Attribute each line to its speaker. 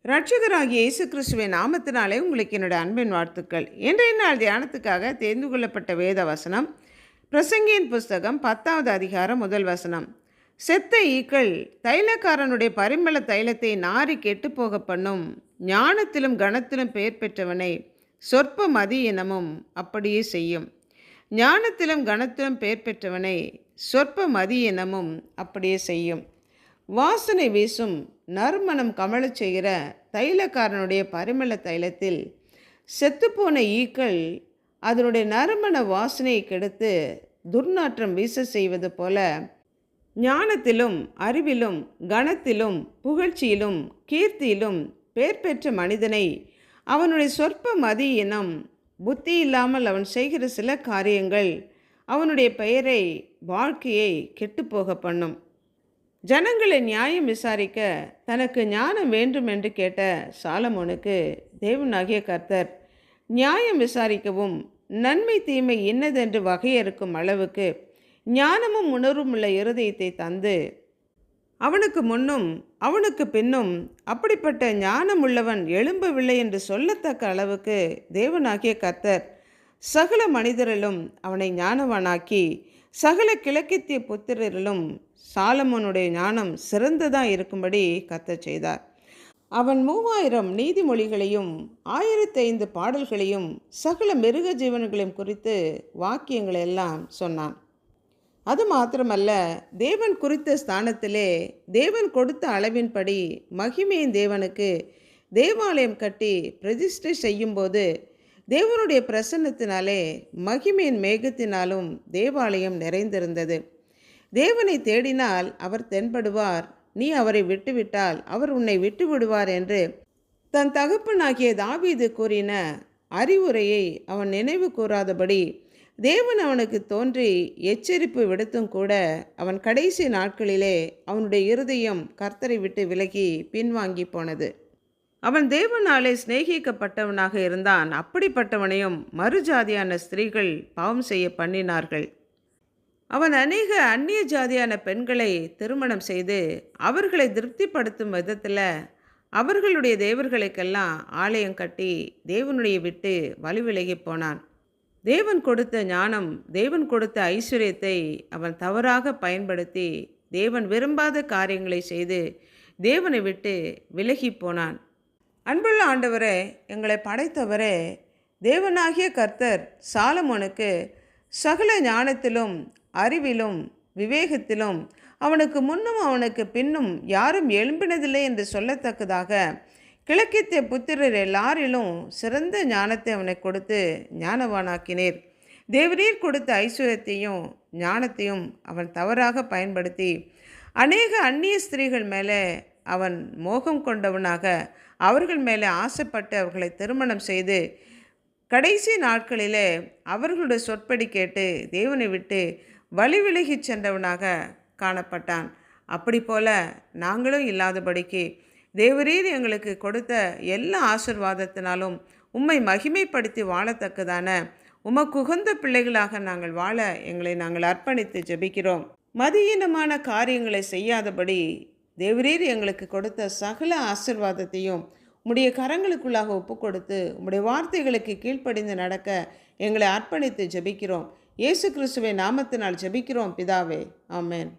Speaker 1: இரட்சகராகிய இயேசு கிறிஸ்துவின் நாமத்தினாலே உங்களுக்கு என்னுடைய அன்பின் வாழ்த்துக்கள். இன்றைய நாள் தியானத்துக்காக தேர்ந்து கொள்ளப்பட்ட வேத வசனம் பிரசங்கியின் புஸ்தகம் 10வது அதிகாரம் 1 வசனம். செத்த ஈக்கள் தைலக்காரனுடைய பரிமள தைலத்தை நாரி கெட்டு போக பண்ணும். ஞானத்திலும் கனத்திலும் பெயர் பெற்றவனை சொற்ப மதியினமும் அப்படியே செய்யும். ஞானத்திலும் கனத்திலும் பெயர் பெற்றவனை சொற்ப மதியினமும் அப்படியே செய்யும். வாசனை வீசும் நறுமணம் கமழச் செய்கிற தைலக்காரனுடைய பரிமள தைலத்தில் செத்துப்போன ஈக்கள் அதனுடைய நறுமண வாசனையை கெடுத்து துர்நாற்றம் வீச செய்வது போல ஞானத்திலும் அறிவிலும் கனத்திலும் புகழ்ச்சியிலும் கீர்த்தியிலும் பெயர் பெற்ற மனிதனை அவனுடைய சொற்ப மதியினம் புத்தி இல்லாமல் அவன் செய்கிற சில காரியங்கள் அவனுடைய பெயரை வாழ்க்கையை கெட்டுப்போக பண்ணும். ஜனங்களை நியாயம் விசாரிக்க தனக்கு ஞானம் வேண்டும் என்று கேட்ட சாலமோனுக்கு தேவனாகிய கர்த்தர் நியாயம் விசாரிக்கவும் நன்மை தீமை இன்னதென்று வகையறுக்கும் அளவுக்கு ஞானமும் உணர்வும் உள்ள இருதயத்தை தந்து அவனுக்கு முன்னும் அவனுக்கு பின்னும் அப்படிப்பட்ட ஞானம் உள்ளவன் எழும்பவில்லை என்று சொல்லத்தக்க அளவுக்கு தேவனாகிய கர்த்தர் சகல மனிதரிலும் அவனை ஞானவானாக்கி சகல கிழக்கித்திய புத்திரரிலும் சாலமோனுடைய ஞானம் சிறந்ததாக இருக்கும்படி கர்த்தர் செய்தார். அவன் 3000 நீதிமொழிகளையும் 1005 பாடல்களையும் சகல மிருக ஜீவன்களையும் குறித்து வாக்கியங்களை எல்லாம் சொன்னான். அது மாத்திரமல்ல, தேவன் குறித்த ஸ்தானத்திலே தேவன் கொடுத்த அளவின்படி மகிமையின் தேவனுக்கு தேவாலயம் கட்டி பிரதிஷ்டை செய்யும்போது தேவனுடைய பிரசன்னத்தினாலே மகிமையின் மேகத்தினாலும் தேவாலயம் நிறைந்திருந்தது. தேவனை தேடினால் அவர் தென்படுவார், நீ அவரை விட்டுவிட்டால் அவர் உன்னை விட்டு விடுவார் என்று தன் தகப்பனாகிய தாவீது கூறின அறிவுரையை அவன் நினைவு கூறாதபடி தேவன் அவனுக்கு தோன்றி எச்சரிப்பு விடுத்தும் கூட அவன் கடைசி நாட்களிலே அவனுடைய இருதயம் கர்த்தரை விட்டு விலகி பின்வாங்கி போனது. அவன் தேவனாலே சிநேகிக்கப்பட்டவனாக இருந்தான். அப்படிப்பட்டவனையும் மறுஜாதியான ஸ்திரீகள் பாவம் செய்ய பண்ணினார்கள். அவன் அநேக அந்நிய ஜாதியான பெண்களை திருமணம் செய்து அவர்களை திருப்திப்படுத்தும் விதத்தில் அவர்களுடைய தேவர்களுக்கெல்லாம் ஆலயம் கட்டி தேவனுடைய விட்டு வழிவிலகி போனான். தேவன் கொடுத்த ஞானம், தேவன் கொடுத்த ஐஸ்வர்யத்தை அவன் தவறாக பயன்படுத்தி தேவன் விரும்பாத காரியங்களை செய்து தேவனை விட்டு விலகி போனான். அன்புள்ள ஆண்டவரே, எங்களை படைத்தவரே, தேவனாகிய கர்த்தர் சாலமோனுக்கு சகல ஞானத்திலும் அறிவிலும் விவேகத்திலும் அவனுக்கு முன்னும் அவனுக்கு பின்னும் யாரும் எழும்பினதில்லை என்று சொல்லத்தக்கதாக கிழக்கித்திய புத்திரர் எல்லாரிலும் சிறந்த ஞானத்தை அவனை கொடுத்து ஞானவானாக்கினீர். தேவரீர் கொடுத்த ஐஸ்வர்யத்தையும் ஞானத்தையும் அவன் தவறாக பயன்படுத்தி அநேக அந்நிய ஸ்திரீகள் மேலே அவன் மோகம் கொண்டவனாக அவர்கள் மேலே ஆசைப்பட்டு அவர்களை திருமணம் செய்து கடைசி நாட்களிலே அவர்களுடைய சொற்படி கேட்டு தேவனை விட்டு வழி விலகி சென்றவனாக காணப்பட்டான். அப்படி போல நாங்களும் இல்லாதபடிக்கு தேவரீர் எங்களுக்கு கொடுத்த எல்லா ஆசீர்வாதத்தினாலும் உம்மை மகிமைப்படுத்தி வாழத்தக்கதான உமக்குகந்த பிள்ளைகளாக நாங்கள் வாழ எங்களை நாங்கள் அர்ப்பணித்து ஜெபிக்கிறோம். மதியீனமான காரியங்களை செய்யாதபடி தேவரீர் எங்களுக்கு கொடுத்த சகல ஆசீர்வாதத்தையும் உம்முடைய கரங்களுக்குள்ளாக ஒப்பு கொடுத்து உம்முடைய வார்த்தைகளுக்கு கீழ்ப்படிந்து நடக்க எங்களை அர்ப்பணித்து ஜெபிக்கிறோம். இயேசு கிறிஸ்துவின் நாமத்தினால் ஜெபிக்கிறோம் பிதாவே, ஆமென்.